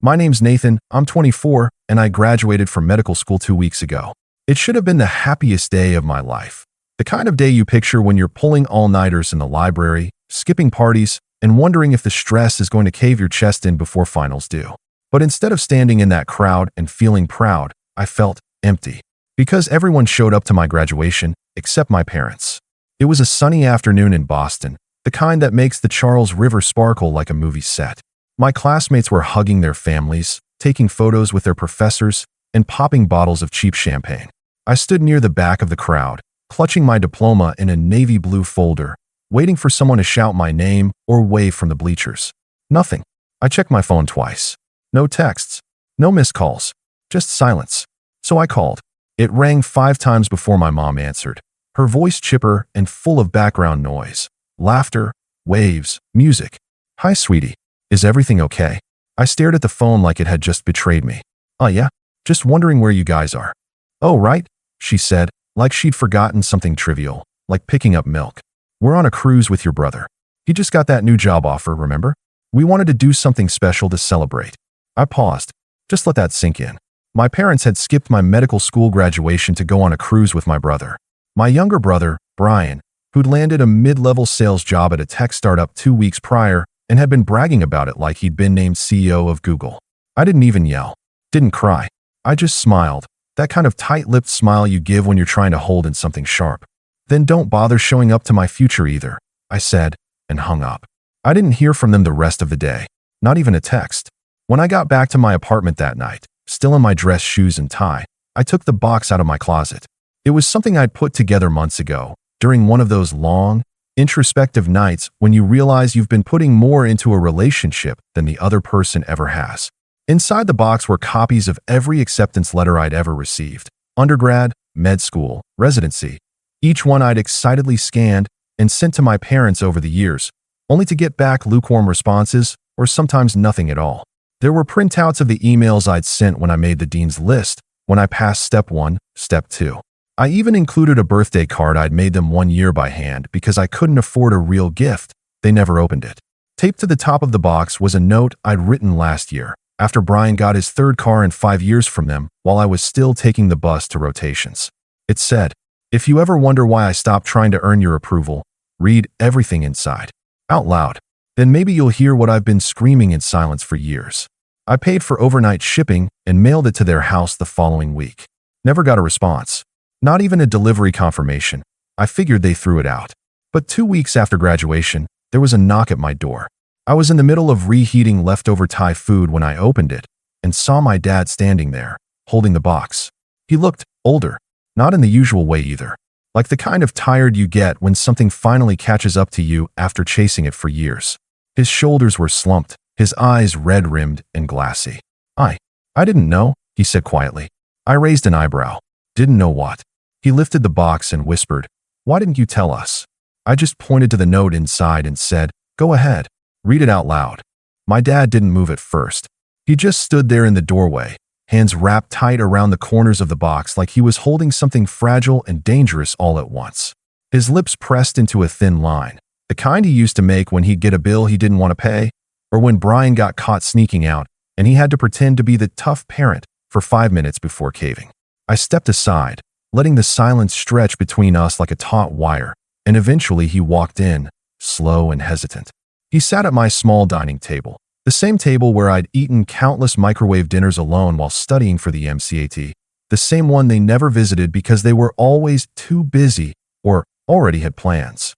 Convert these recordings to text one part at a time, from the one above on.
My name's Nathan, I'm 24, and I graduated from medical school 2 weeks ago. It should have been the happiest day of my life. The kind of day you picture when you're pulling all-nighters in the library, skipping parties, and wondering if the stress is going to cave your chest in before finals do. But instead of standing in that crowd and feeling proud, I felt empty. Because everyone showed up to my graduation, except my parents. It was a sunny afternoon in Boston, the kind that makes the Charles River sparkle like a movie set. My classmates were hugging their families, taking photos with their professors, and popping bottles of cheap champagne. I stood near the back of the crowd, clutching my diploma in a navy blue folder, waiting for someone to shout my name or wave from the bleachers. Nothing. I checked my phone twice. No texts. No missed calls. Just silence. So I called. It rang 5 times before my mom answered, her voice chipper and full of background noise. Laughter, waves, music. Hi, sweetie. Is everything okay? I stared at the phone like it had just betrayed me. Yeah, just wondering where you guys are. Oh, right, she said, like she'd forgotten something trivial, like picking up milk. We're on a cruise with your brother. He just got that new job offer, remember? We wanted to do something special to celebrate. I paused. Just let that sink in. My parents had skipped my medical school graduation to go on a cruise with my brother. My younger brother, Brian, who'd landed a mid-level sales job at a tech startup 2 weeks prior, and had been bragging about it like he'd been named CEO of Google. I didn't even yell. Didn't cry. I just smiled. That kind of tight-lipped smile you give when you're trying to hold in something sharp. Then don't bother showing up to my future either, I said, and hung up. I didn't hear from them the rest of the day. Not even a text. When I got back to my apartment that night, still in my dress shoes and tie, I took the box out of my closet. It was something I'd put together months ago, during one of those long, introspective nights when you realize you've been putting more into a relationship than the other person ever has. Inside the box were copies of every acceptance letter I'd ever received. Undergrad, med school, residency. Each one I'd excitedly scanned and sent to my parents over the years, only to get back lukewarm responses or sometimes nothing at all. There were printouts of the emails I'd sent when I made the dean's list, when I passed step 1, step 2. I even included a birthday card I'd made them 1 year by hand because I couldn't afford a real gift. They never opened it. Taped to the top of the box was a note I'd written last year, after Brian got his 3rd car in 5 years from them while I was still taking the bus to rotations. It said, "If you ever wonder why I stopped trying to earn your approval, read everything inside. Out loud. Then maybe you'll hear what I've been screaming in silence for years." I paid for overnight shipping and mailed it to their house the following week. Never got a response. Not even a delivery confirmation. I figured they threw it out. But 2 weeks after graduation, there was a knock at my door. I was in the middle of reheating leftover Thai food when I opened it and saw my dad standing there, holding the box. He looked older, not in the usual way either. Like the kind of tired you get when something finally catches up to you after chasing it for years. His shoulders were slumped, his eyes red-rimmed and glassy. I didn't know, he said quietly. I raised an eyebrow. Didn't know what? He lifted the box and whispered, "Why didn't you tell us?" I just pointed to the note inside and said, "Go ahead. Read it out loud." My dad didn't move at first. He just stood there in the doorway, hands wrapped tight around the corners of the box like he was holding something fragile and dangerous all at once. His lips pressed into a thin line, the kind he used to make when he'd get a bill he didn't want to pay, or when Brian got caught sneaking out and he had to pretend to be the tough parent for 5 minutes before caving. I stepped aside, letting the silence stretch between us like a taut wire, and eventually he walked in, slow and hesitant. He sat at my small dining table, the same table where I'd eaten countless microwave dinners alone while studying for the MCAT, the same one they never visited because they were always too busy or already had plans.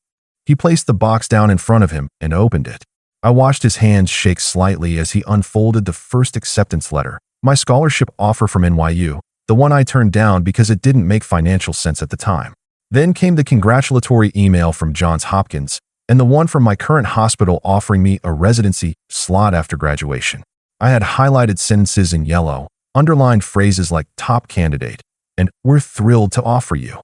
He placed the box down in front of him and opened it. I watched his hands shake slightly as he unfolded the first acceptance letter, my scholarship offer from NYU, the one I turned down because it didn't make financial sense at the time. Then came the congratulatory email from Johns Hopkins, and the one from my current hospital offering me a residency slot after graduation. I had highlighted sentences in yellow, underlined phrases like "top candidate" and "we're thrilled to offer you."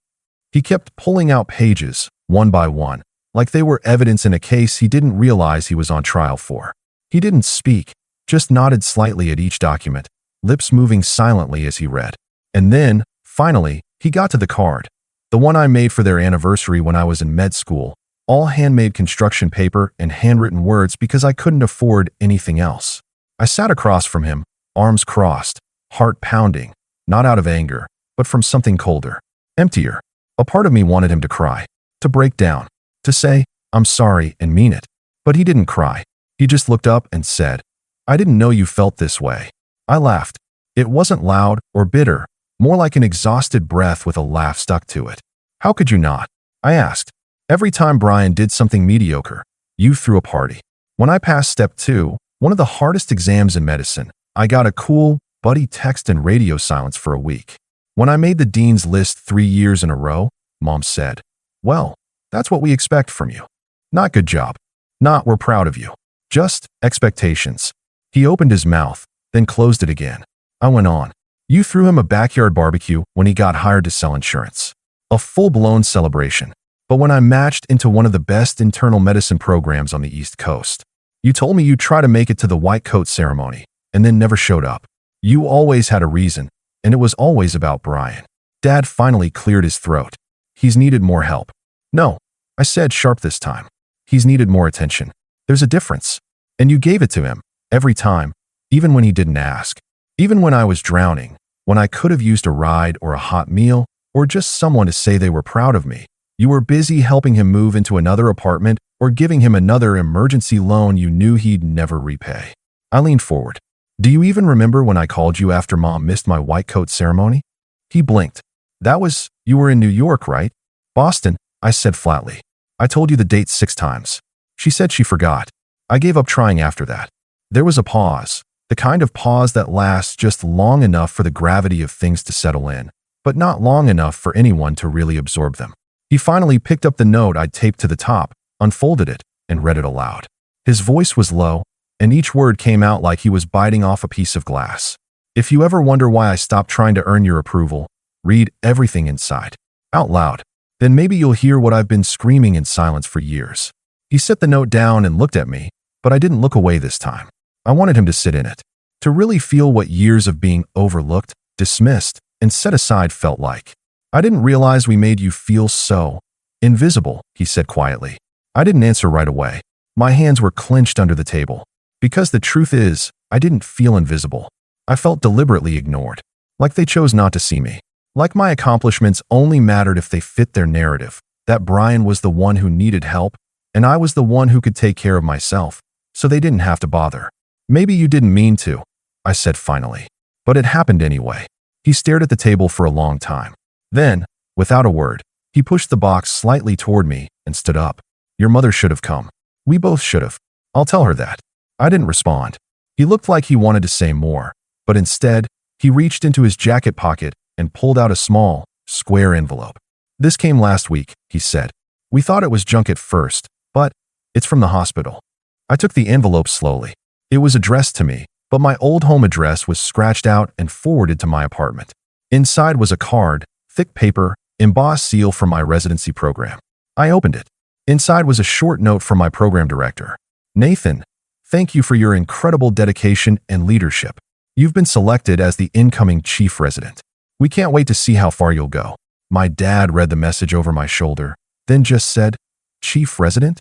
He kept pulling out pages, one by one, like they were evidence in a case he didn't realize he was on trial for. He didn't speak, just nodded slightly at each document, lips moving silently as he read. And then, finally, he got to the card, the one I made for their anniversary when I was in med school, all handmade construction paper and handwritten words because I couldn't afford anything else. I sat across from him, arms crossed, heart pounding, not out of anger, but from something colder, emptier. A part of me wanted him to cry, to break down, to say, "I'm sorry," and mean it. But he didn't cry. He just looked up and said, "I didn't know you felt this way." I laughed. It wasn't loud or bitter, more like an exhausted breath with a laugh stuck to it. "How could you not?" I asked. "Every time Brian did something mediocre, you threw a party." When I passed step 2, one of the hardest exams in medicine, I got a cool, buddy text and radio silence for a week. When I made the dean's list 3 years in a row, Mom said, "Well, that's what we expect from you." Not "good job." Not "we're proud of you." Just expectations. He opened his mouth, then closed it again. I went on. "You threw him a backyard barbecue when he got hired to sell insurance. A full-blown celebration. But when I matched into one of the best internal medicine programs on the East Coast, you told me you'd try to make it to the white coat ceremony, and then never showed up. You always had a reason, and it was always about Brian." Dad finally cleared his throat. "He's needed more help." "No," I said, sharp this time. "He's needed more attention. There's a difference. And you gave it to him, every time, even when he didn't ask. Even when I was drowning, when I could have used a ride or a hot meal, or just someone to say they were proud of me, you were busy helping him move into another apartment or giving him another emergency loan you knew he'd never repay." I leaned forward. "Do you even remember when I called you after Mom missed my white coat ceremony?" He blinked. You were in New York, right?" "Boston," I said flatly. "I told you the date 6 times. She said she forgot." I gave up trying after that. There was a pause, the kind of pause that lasts just long enough for the gravity of things to settle in, but not long enough for anyone to really absorb them. He finally picked up the note I'd taped to the top, unfolded it, and read it aloud. His voice was low, and each word came out like he was biting off a piece of glass. "If you ever wonder why I stopped trying to earn your approval, read everything inside. Out loud. Then maybe you'll hear what I've been screaming in silence for years." He set the note down and looked at me, but I didn't look away this time. I wanted him to sit in it, to really feel what years of being overlooked, dismissed, and set aside felt like. "I didn't realize we made you feel so invisible," he said quietly. I didn't answer right away. My hands were clenched under the table. Because the truth is, I didn't feel invisible. I felt deliberately ignored. Like they chose not to see me. Like my accomplishments only mattered if they fit their narrative, that Brian was the one who needed help, and I was the one who could take care of myself, so they didn't have to bother. "Maybe you didn't mean to," I said finally. But it happened anyway. He stared at the table for a long time. Then, without a word, he pushed the box slightly toward me and stood up. "Your mother should have come. We both should have. I'll tell her that." I didn't respond. He looked like he wanted to say more, but instead, he reached into his jacket pocket and pulled out a small, square envelope. "This came last week," he said. "We thought it was junk at first, but it's from the hospital." I took the envelope slowly. It was addressed to me, but my old home address was scratched out and forwarded to my apartment. Inside was a card, thick paper, embossed seal from my residency program. I opened it. Inside was a short note from my program director. "Nathan, thank you for your incredible dedication and leadership. You've been selected as the incoming chief resident. We can't wait to see how far you'll go." My dad read the message over my shoulder, then just said, "Chief resident?"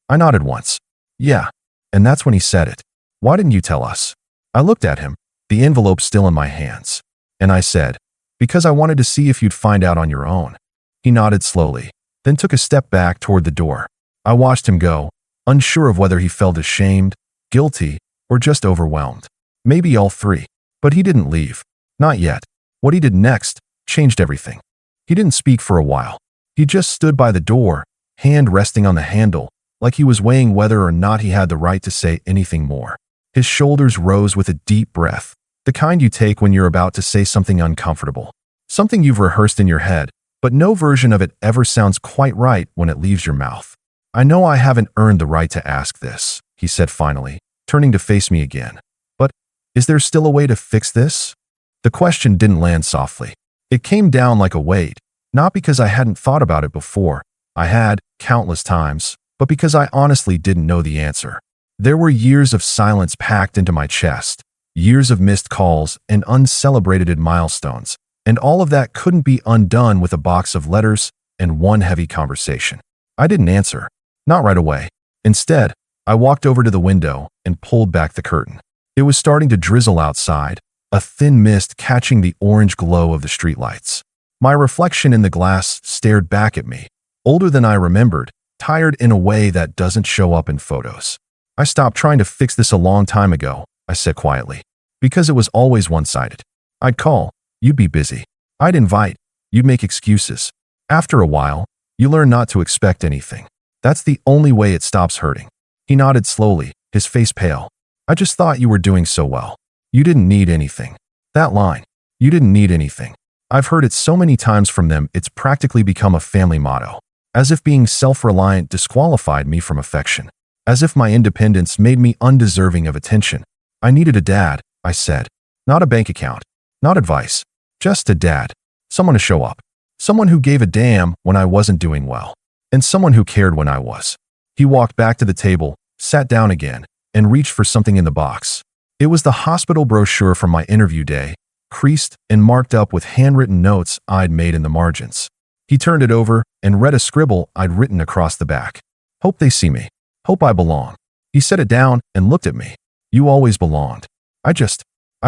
I nodded once. "Yeah." And that's when he said it. "Why didn't you tell us?" I looked at him, the envelope still in my hands. And I said, "Because I wanted to see if you'd find out on your own." He nodded slowly, then took a step back toward the door. I watched him go, unsure of whether he felt ashamed, guilty, or just overwhelmed. Maybe all three. But he didn't leave. Not yet. What he did next changed everything. He didn't speak for a while. He just stood by the door, hand resting on the handle, like he was weighing whether or not he had the right to say anything more. His shoulders rose with a deep breath, the kind you take when you're about to say something uncomfortable. Something you've rehearsed in your head, but no version of it ever sounds quite right when it leaves your mouth. "I know I haven't earned the right to ask this," he said finally, turning to face me again. "But is there still a way to fix this?" The question didn't land softly. It came down like a weight, not because I hadn't thought about it before. I had, countless times, but because I honestly didn't know the answer. There were years of silence packed into my chest, years of missed calls and uncelebrated milestones, and all of that couldn't be undone with a box of letters and one heavy conversation. I didn't answer. Not right away. Instead, I walked over to the window and pulled back the curtain. It was starting to drizzle outside, a thin mist catching the orange glow of the streetlights. My reflection in the glass stared back at me, older than I remembered, tired in a way that doesn't show up in photos. I stopped trying to fix this a long time ago, I said quietly, because it was always one-sided. I'd call, you'd be busy. I'd invite, you'd make excuses. After a while, you learn not to expect anything. That's the only way it stops hurting. He nodded slowly, his face pale. I just thought you were doing so well. You didn't need anything. That line, you didn't need anything. I've heard it so many times from them it's practically become a family motto. As if being self-reliant disqualified me from affection. As if my independence made me undeserving of attention. I needed a dad, I said. Not a bank account. Not advice. Just a dad. Someone to show up. Someone who gave a damn when I wasn't doing well. And someone who cared when I was. He walked back to the table, sat down again, and reached for something in the box. It was the hospital brochure from my interview day, creased and marked up with handwritten notes I'd made in the margins. He turned it over and read a scribble I'd written across the back. Hope they see me. Hope I belong. He set it down and looked at me. You always belonged. I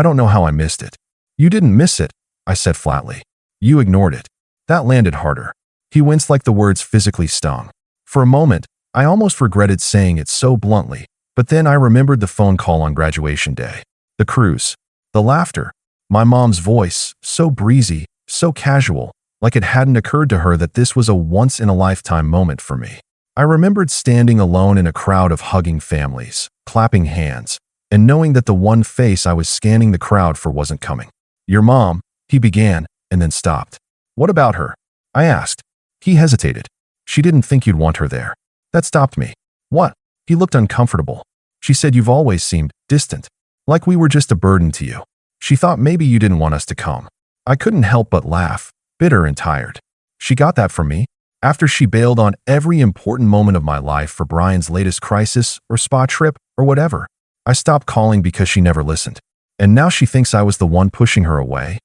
don't know how I missed it. You didn't miss it, I said flatly. You ignored it. That landed harder. He winced like the words physically stung. For a moment, I almost regretted saying it so bluntly, but then I remembered the phone call on graduation day. The cruise. The laughter. My mom's voice, so breezy, so casual, like it hadn't occurred to her that this was a once-in-a-lifetime moment for me. I remembered standing alone in a crowd of hugging families, clapping hands, and knowing that the one face I was scanning the crowd for wasn't coming. Your mom, he began, and then stopped. What about her? I asked. He hesitated. She didn't think you'd want her there. That stopped me. What? He looked uncomfortable. She said you've always seemed distant, like we were just a burden to you. She thought maybe you didn't want us to come. I couldn't help but laugh, bitter and tired. She got that from me? After she bailed on every important moment of my life for Brian's latest crisis or spa trip or whatever. I stopped calling because she never listened. And now she thinks I was the one pushing her away.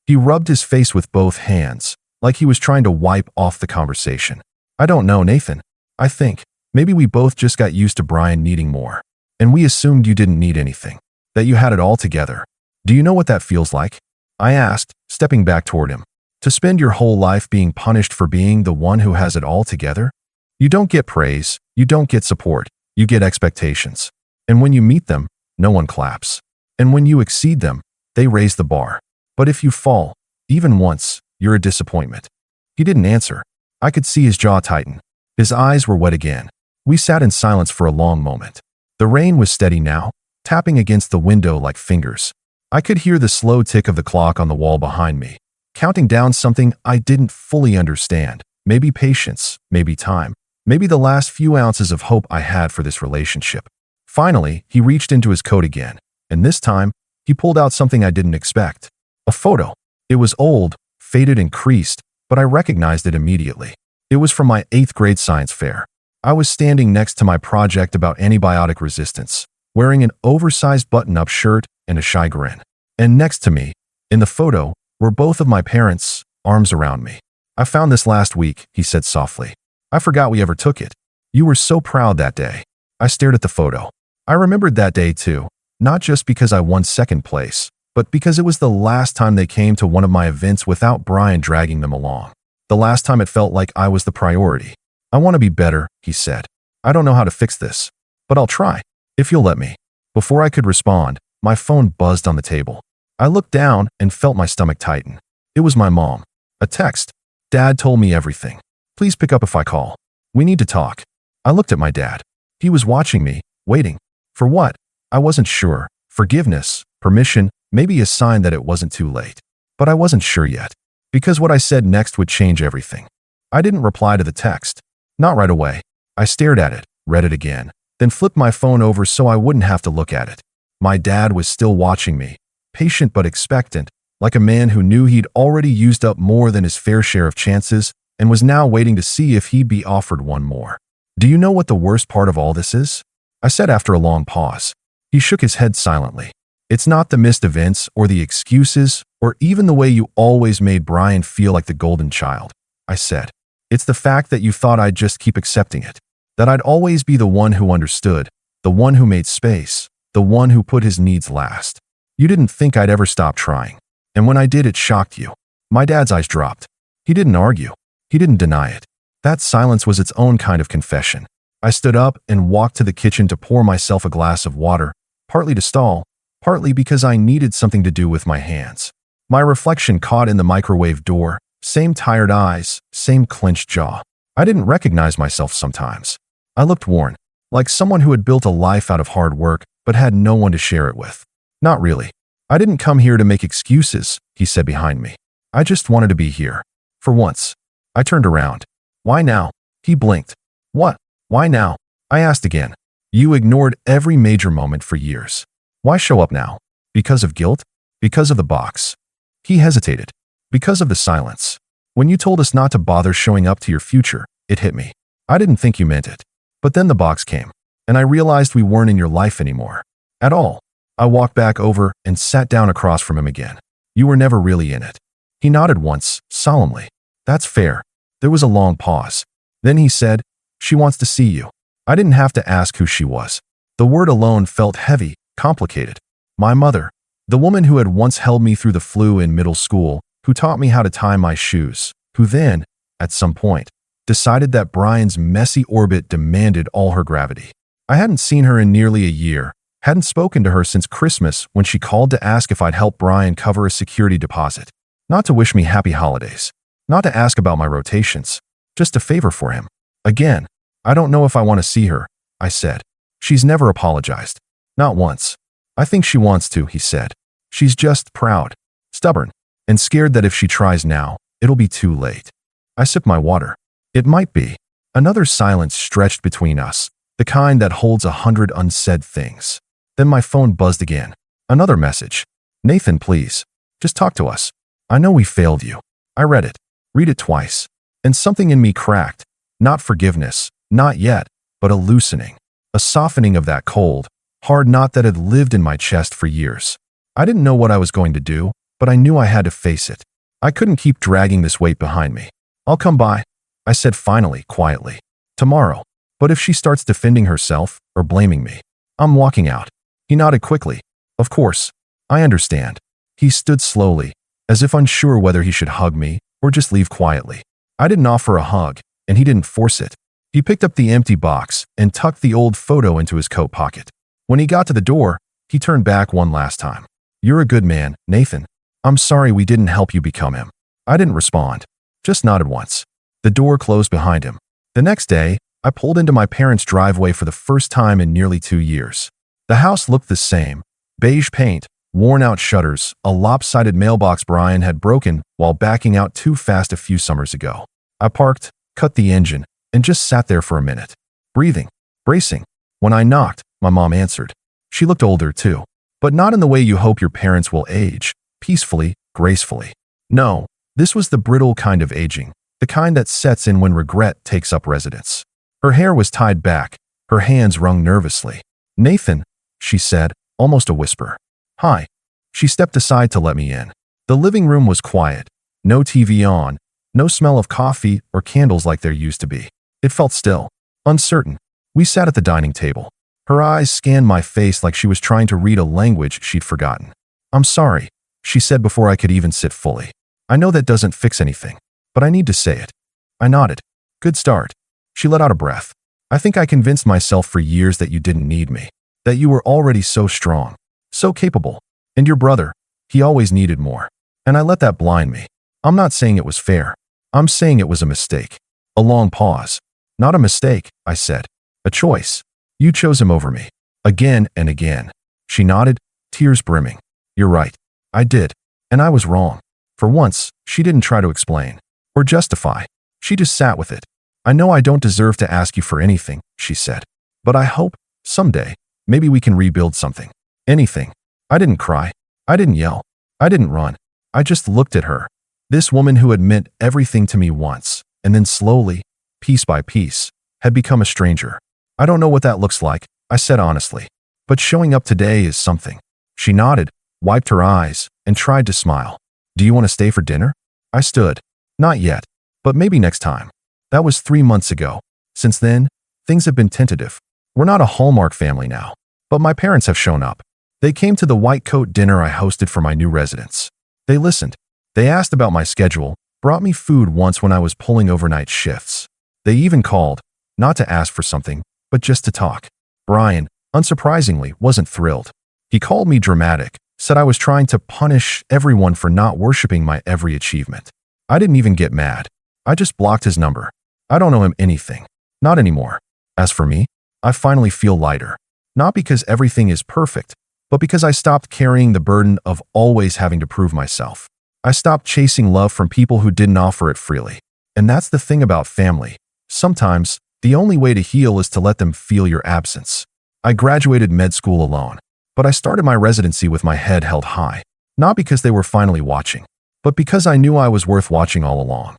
He rubbed his face with both hands, like he was trying to wipe off the conversation. I don't know, Nathan. I think maybe we both just got used to Brian needing more. And we assumed you didn't need anything. That you had it all together. Do you know what that feels like? I asked, stepping back toward him. To spend your whole life being punished for being the one who has it all together? You don't get praise, you don't get support, you get expectations. And when you meet them, no one claps. And when you exceed them, they raise the bar. But if you fall, even once, you're a disappointment. He didn't answer. I could see his jaw tighten. His eyes were wet again. We sat in silence for a long moment. The rain was steady now, tapping against the window like fingers. I could hear the slow tick of the clock on the wall behind me, counting down something I didn't fully understand. Maybe patience, maybe time, maybe the last few ounces of hope I had for this relationship. Finally, he reached into his coat again, and this time, he pulled out something I didn't expect. A photo. It was old, faded and creased, but I recognized it immediately. It was from my 8th grade science fair. I was standing next to my project about antibiotic resistance, wearing an oversized button-up shirt and a shy grin. And next to me, in the photo, were both of my parents, arms around me. I found this last week, he said softly. I forgot we ever took it. You were so proud that day. I stared at the photo. I remembered that day too, not just because I won second place, but because it was the last time they came to one of my events without Brian dragging them along. The last time it felt like I was the priority. I want to be better, he said. I don't know how to fix this, but I'll try, if you'll let me. Before I could respond, my phone buzzed on the table. I looked down and felt my stomach tighten. It was my mom. A text. Dad told me everything. Please pick up if I call. We need to talk. I looked at my dad. He was watching me, waiting. For what? I wasn't sure. Forgiveness, permission, maybe a sign that it wasn't too late. But I wasn't sure yet. Because what I said next would change everything. I didn't reply to the text. Not right away. I stared at it, read it again, then flipped my phone over so I wouldn't have to look at it. My dad was still watching me, patient but expectant, like a man who knew he'd already used up more than his fair share of chances and was now waiting to see if he'd be offered one more. Do you know what the worst part of all this is? I said after a long pause. He shook his head silently. It's not the missed events or the excuses or even the way you always made Brian feel like the golden child, I said. It's the fact that you thought I'd just keep accepting it, that I'd always be the one who understood, the one who made space, the one who put his needs last. You didn't think I'd ever stop trying. And when I did, it shocked you. My dad's eyes dropped. He didn't argue. He didn't deny it. That silence was its own kind of confession. I stood up and walked to the kitchen to pour myself a glass of water, partly to stall, partly because I needed something to do with my hands. My reflection caught in the microwave door, same tired eyes, same clenched jaw. I didn't recognize myself sometimes. I looked worn, like someone who had built a life out of hard work but had no one to share it with. Not really. I didn't come here to make excuses, he said behind me. I just wanted to be here. For once. I turned around. Why now? He blinked. What? Why now? I asked again. You ignored every major moment for years. Why show up now? Because of guilt? Because of the box? He hesitated. Because of the silence. When you told us not to bother showing up to your future, it hit me. I didn't think you meant it. But then the box came, and I realized we weren't in your life anymore. At all. I walked back over and sat down across from him again. You were never really in it. He nodded once, solemnly. That's fair. There was a long pause. Then he said, she wants to see you. I didn't have to ask who she was. The word alone felt heavy, complicated. My mother, the woman who had once held me through the flu in middle school, who taught me how to tie my shoes, who then, at some point, decided that Brian's messy orbit demanded all her gravity. I hadn't seen her in nearly a year, hadn't spoken to her since Christmas when she called to ask if I'd help Brian cover a security deposit. Not to wish me happy holidays. Not to ask about my rotations. Just a favor for him. Again, I don't know if I want to see her, I said. She's never apologized. Not once. I think she wants to, he said. She's just proud, stubborn, and scared that if she tries now, it'll be too late. I sipped my water. It might be. Another silence stretched between us, the kind that holds 100 unsaid things. Then my phone buzzed again. Another message. Nathan, please. Just talk to us. I know we failed you. I read it. Read it twice. And something in me cracked. Not forgiveness, not yet, but a loosening. A softening of that cold, hard knot that had lived in my chest for years. I didn't know what I was going to do, but I knew I had to face it. I couldn't keep dragging this weight behind me. I'll come by, I said finally, quietly. Tomorrow. But if she starts defending herself or blaming me, I'm walking out. He nodded quickly. Of course. I understand. He stood slowly, as if unsure whether he should hug me or just leave quietly. I didn't offer a hug, and he didn't force it. He picked up the empty box and tucked the old photo into his coat pocket. When he got to the door, he turned back one last time. You're a good man, Nathan. I'm sorry we didn't help you become him. I didn't respond. Just nodded once. The door closed behind him. The next day, I pulled into my parents' driveway for the first time in nearly 2 years. The house looked the same. Beige paint, worn-out shutters, a lopsided mailbox Brian had broken while backing out too fast a few summers ago. I parked, cut the engine, and just sat there for a minute. Breathing, bracing. When I knocked, my mom answered. She looked older too, but not in the way you hope your parents will age, peacefully, gracefully. No, this was the brittle kind of aging, the kind that sets in when regret takes up residence. Her hair was tied back, her hands wrung nervously. Nathan, she said, almost a whisper. Hi. She stepped aside to let me in. The living room was quiet. No TV on, no smell of coffee or candles like there used to be. It felt still, uncertain. We sat at the dining table. Her eyes scanned my face like she was trying to read a language she'd forgotten. I'm sorry, she said before I could even sit fully. I know that doesn't fix anything, but I need to say it. I nodded. Good start. She let out a breath. I think I convinced myself for years that you didn't need me, that you were already so strong, so capable. And your brother, he always needed more. And I let that blind me. I'm not saying it was fair. I'm saying it was a mistake. A long pause. Not a mistake, I said. A choice. You chose him over me. Again and again. She nodded, tears brimming. You're right. I did. And I was wrong. For once, she didn't try to explain or justify. She just sat with it. I know I don't deserve to ask you for anything, she said. But I hope, someday, maybe we can rebuild something. Anything. I didn't cry. I didn't yell. I didn't run. I just looked at her. This woman who had meant everything to me once, and then slowly, piece by piece, had become a stranger. I don't know what that looks like, I said honestly. But showing up today is something. She nodded, wiped her eyes, and tried to smile. Do you want to stay for dinner? I stood. Not yet. But maybe next time. That was 3 months ago. Since then, things have been tentative. We're not a Hallmark family now. But my parents have shown up. They came to the white coat dinner I hosted for my new residents. They listened. They asked about my schedule, brought me food once when I was pulling overnight shifts. They even called, not to ask for something, but just to talk. Brian, unsurprisingly, wasn't thrilled. He called me dramatic, said I was trying to punish everyone for not worshiping my every achievement. I didn't even get mad. I just blocked his number. I don't owe him anything. Not anymore. As for me, I finally feel lighter. Not because everything is perfect, but because I stopped carrying the burden of always having to prove myself. I stopped chasing love from people who didn't offer it freely. And that's the thing about family. Sometimes, the only way to heal is to let them feel your absence. I graduated med school alone, but I started my residency with my head held high. Not because they were finally watching, but because I knew I was worth watching all along.